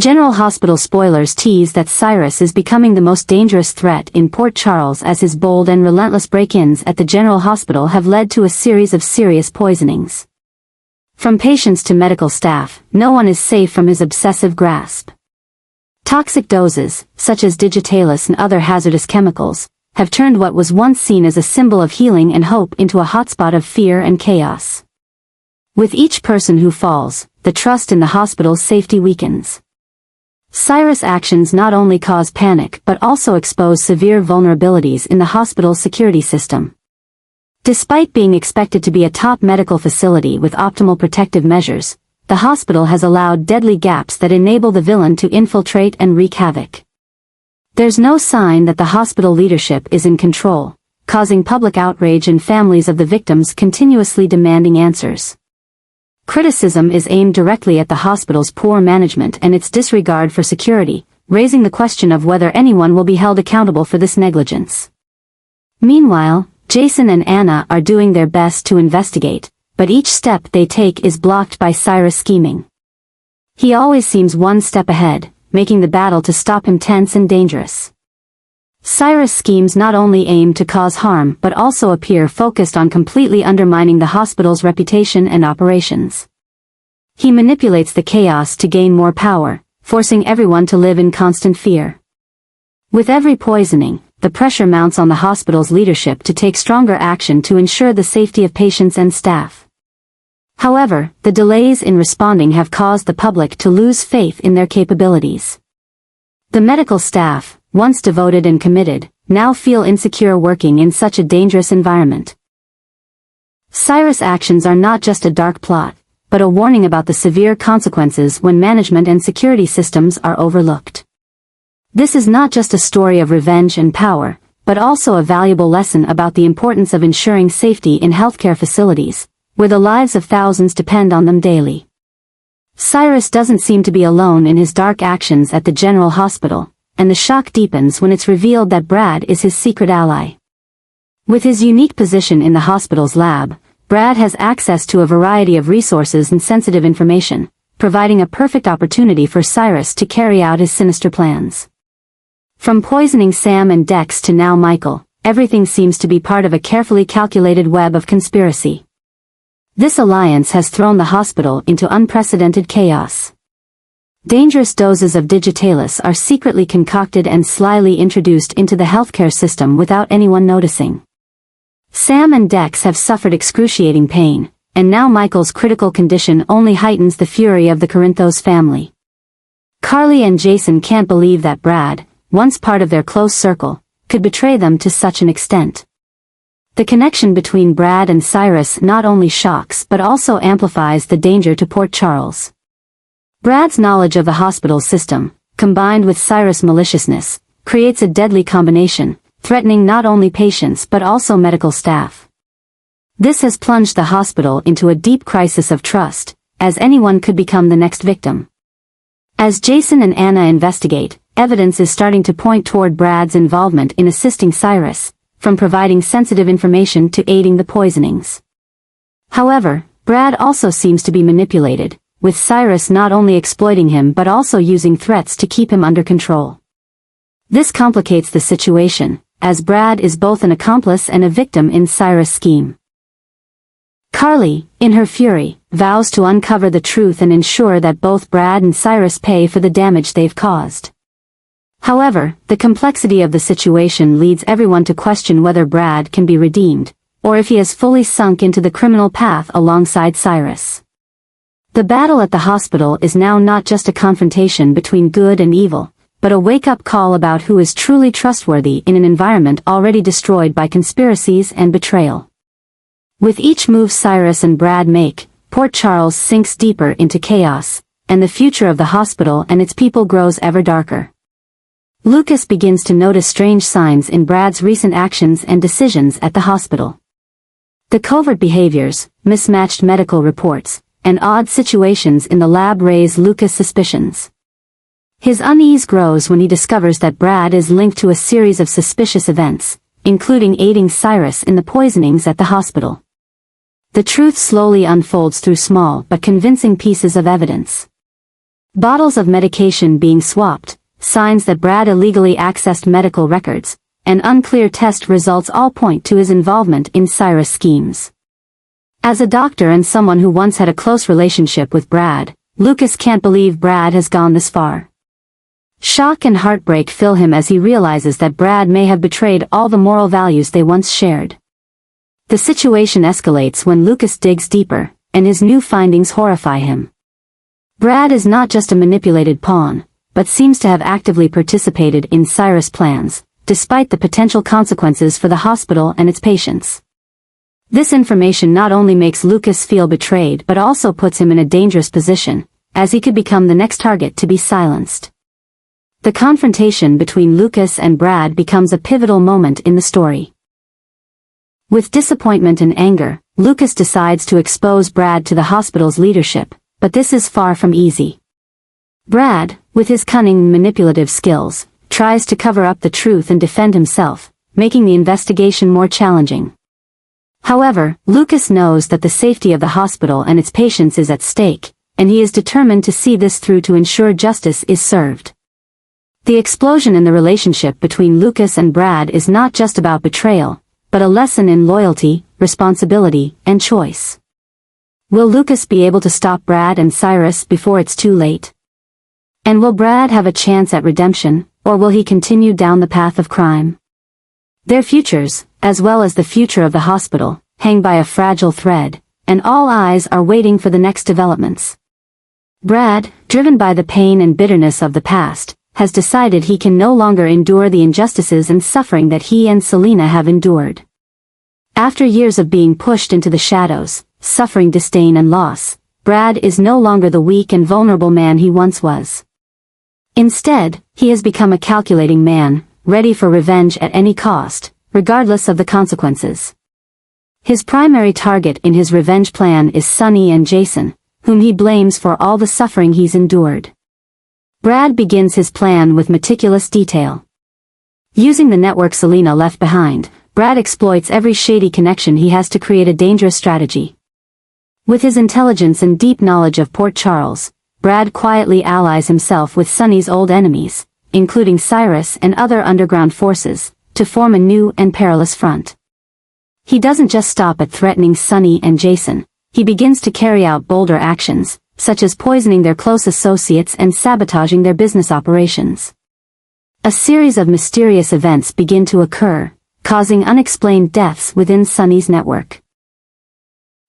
General Hospital spoilers tease that Cyrus is becoming the most dangerous threat in Port Charles as his bold and relentless break-ins at the General Hospital have led to a series of serious poisonings. From patients to medical staff, no one is safe from his obsessive grasp. Toxic doses, such as digitalis and other hazardous chemicals, have turned what was once seen as a symbol of healing and hope into a hotspot of fear and chaos. With each person who falls, the trust in the hospital's safety weakens. Cyrus' actions not only cause panic but also expose severe vulnerabilities in the hospital's security system. Despite being expected to be a top medical facility with optimal protective measures, the hospital has allowed deadly gaps that enable the villain to infiltrate and wreak havoc. There's no sign that the hospital leadership is in control, causing public outrage and families of the victims continuously demanding answers. Criticism is aimed directly at the hospital's poor management and its disregard for security, raising the question of whether anyone will be held accountable for this negligence. Meanwhile, Jason and Anna are doing their best to investigate, but each step they take is blocked by Cyrus' scheming. He always seems one step ahead, making the battle to stop him tense and dangerous. Cyrus' schemes not only aim to cause harm but also appear focused on completely undermining the hospital's reputation and operations. He manipulates the chaos to gain more power, forcing everyone to live in constant fear. With every poisoning, the pressure mounts on the hospital's leadership to take stronger action to ensure the safety of patients and staff. However, the delays in responding have caused the public to lose faith in their capabilities. The medical staff, once devoted and committed, now feel insecure working in such a dangerous environment. Cyrus' actions are not just a dark plot, but a warning about the severe consequences when management and security systems are overlooked. This is not just a story of revenge and power, but also a valuable lesson about the importance of ensuring safety in healthcare facilities, where the lives of thousands depend on them daily. Cyrus doesn't seem to be alone in his dark actions at the General Hospital, and the shock deepens when it's revealed that Brad is his secret ally. With his unique position in the hospital's lab, Brad has access to a variety of resources and sensitive information, providing a perfect opportunity for Cyrus to carry out his sinister plans. From poisoning Sam and Dex to now Michael, everything seems to be part of a carefully calculated web of conspiracy. This alliance has thrown the hospital into unprecedented chaos. Dangerous doses of digitalis are secretly concocted and slyly introduced into the healthcare system without anyone noticing. Sam and Dex have suffered excruciating pain, and now Michael's critical condition only heightens the fury of the Corinthos family. Carly and Jason can't believe that Brad, once part of their close circle, could betray them to such an extent. The connection between Brad and Cyrus not only shocks but also amplifies the danger to Port Charles. Brad's knowledge of the hospital system, combined with Cyrus' maliciousness, creates a deadly combination, threatening not only patients but also medical staff. This has plunged the hospital into a deep crisis of trust, as anyone could become the next victim. As Jason and Anna investigate, evidence is starting to point toward Brad's involvement in assisting Cyrus, from providing sensitive information to aiding the poisonings. However, Brad also seems to be manipulated, with Cyrus not only exploiting him but also using threats to keep him under control. This complicates the situation, as Brad is both an accomplice and a victim in Cyrus' scheme. Carly, in her fury, vows to uncover the truth and ensure that both Brad and Cyrus pay for the damage they've caused. However, the complexity of the situation leads everyone to question whether Brad can be redeemed, or if he has fully sunk into the criminal path alongside Cyrus. The battle at the hospital is now not just a confrontation between good and evil, but a wake-up call about who is truly trustworthy in an environment already destroyed by conspiracies and betrayal. With each move Cyrus and Brad make, Port Charles sinks deeper into chaos, and the future of the hospital and its people grows ever darker. Lucas begins to notice strange signs in Brad's recent actions and decisions at the hospital. The covert behaviors, mismatched medical reports, and odd situations in the lab raise Lucas' suspicions. His unease grows when he discovers that Brad is linked to a series of suspicious events, including aiding Cyrus in the poisonings at the hospital. The truth slowly unfolds through small but convincing pieces of evidence. Bottles of medication being swapped, signs that Brad illegally accessed medical records, and unclear test results all point to his involvement in Cyrus' schemes. As a doctor and someone who once had a close relationship with Brad, Lucas can't believe Brad has gone this far. Shock and heartbreak fill him as he realizes that Brad may have betrayed all the moral values they once shared. The situation escalates when Lucas digs deeper, and his new findings horrify him. Brad is not just a manipulated pawn, but seems to have actively participated in Cyrus' plans, despite the potential consequences for the hospital and its patients. This information not only makes Lucas feel betrayed but also puts him in a dangerous position, as he could become the next target to be silenced. The confrontation between Lucas and Brad becomes a pivotal moment in the story. With disappointment and anger, Lucas decides to expose Brad to the hospital's leadership, but this is far from easy. Brad, with his cunning and manipulative skills, tries to cover up the truth and defend himself, making the investigation more challenging. However, Lucas knows that the safety of the hospital and its patients is at stake, and he is determined to see this through to ensure justice is served. The explosion in the relationship between Lucas and Brad is not just about betrayal, but a lesson in loyalty, responsibility, and choice. Will Lucas be able to stop Brad and Cyrus before it's too late? And will Brad have a chance at redemption, or will he continue down the path of crime? Their futures, as well as the future of the hospital, hang by a fragile thread, and all eyes are waiting for the next developments. Brad, driven by the pain and bitterness of the past, has decided he can no longer endure the injustices and suffering that he and Selena have endured. After years of being pushed into the shadows, suffering disdain and loss, Brad is no longer the weak and vulnerable man he once was. Instead, he has become a calculating man, ready for revenge at any cost, regardless of the consequences. His primary target in his revenge plan is Sunny and Jason, whom he blames for all the suffering he's endured. Brad begins his plan with meticulous detail. Using the network Selena left behind, Brad exploits every shady connection he has to create a dangerous strategy. With his intelligence and deep knowledge of Port Charles, Brad quietly allies himself with Sunny's old enemies, including Cyrus and other underground forces, to form a new and perilous front. He doesn't just stop at threatening Sunny and Jason, he begins to carry out bolder actions, such as poisoning their close associates and sabotaging their business operations. A series of mysterious events begin to occur, causing unexplained deaths within Sunny's network.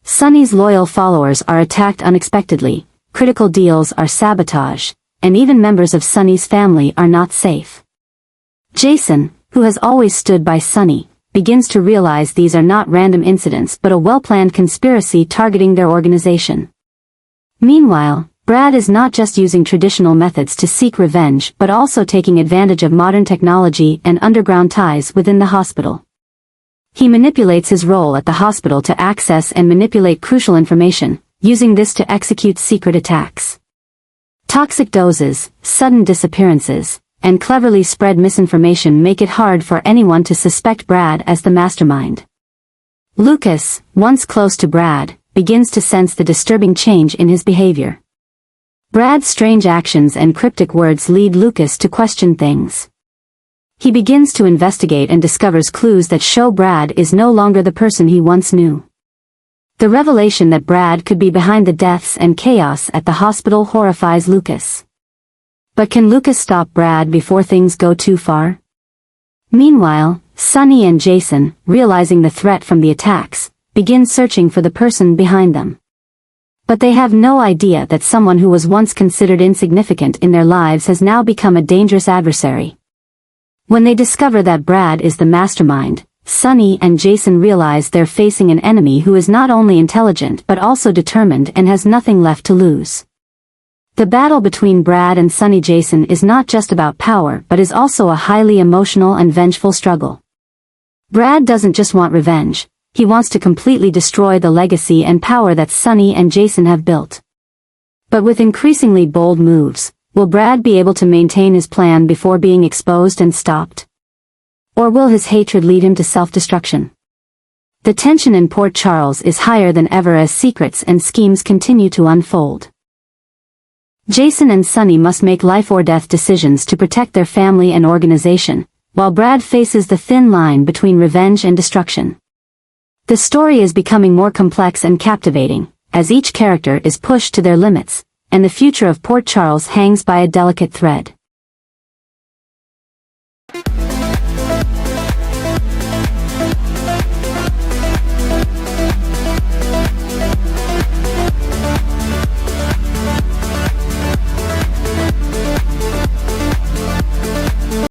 Sunny's loyal followers are attacked unexpectedly, critical deals are sabotaged, and even members of Sunny's family are not safe. Jason, who has always stood by Sunny, begins to realize these are not random incidents but a well-planned conspiracy targeting their organization. Meanwhile, Brad is not just using traditional methods to seek revenge but also taking advantage of modern technology and underground ties within the hospital. He manipulates his role at the hospital to access and manipulate crucial information, using this to execute secret attacks. Toxic doses, sudden disappearances, and cleverly spread misinformation make it hard for anyone to suspect Brad as the mastermind. Lucas, once close to Brad, begins to sense the disturbing change in his behavior. Brad's strange actions and cryptic words lead Lucas to question things. He begins to investigate and discovers clues that show Brad is no longer the person he once knew. The revelation that Brad could be behind the deaths and chaos at the hospital horrifies Lucas. But can Lucas stop Brad before things go too far? Meanwhile, Sunny and Jason, realizing the threat from the attacks, begin searching for the person behind them. But they have no idea that someone who was once considered insignificant in their lives has now become a dangerous adversary. When they discover that Brad is the mastermind, Sunny and Jason realize they're facing an enemy who is not only intelligent but also determined and has nothing left to lose. The battle between Brad and Sunny Jason is not just about power but is also a highly emotional and vengeful struggle. Brad doesn't just want revenge, he wants to completely destroy the legacy and power that Sunny and Jason have built. But with increasingly bold moves, will Brad be able to maintain his plan before being exposed and stopped? Or will his hatred lead him to self-destruction? The tension in Port Charles is higher than ever as secrets and schemes continue to unfold. Jason and Sunny must make life-or-death decisions to protect their family and organization, while Brad faces the thin line between revenge and destruction. The story is becoming more complex and captivating, as each character is pushed to their limits, and the future of Port Charles hangs by a delicate thread.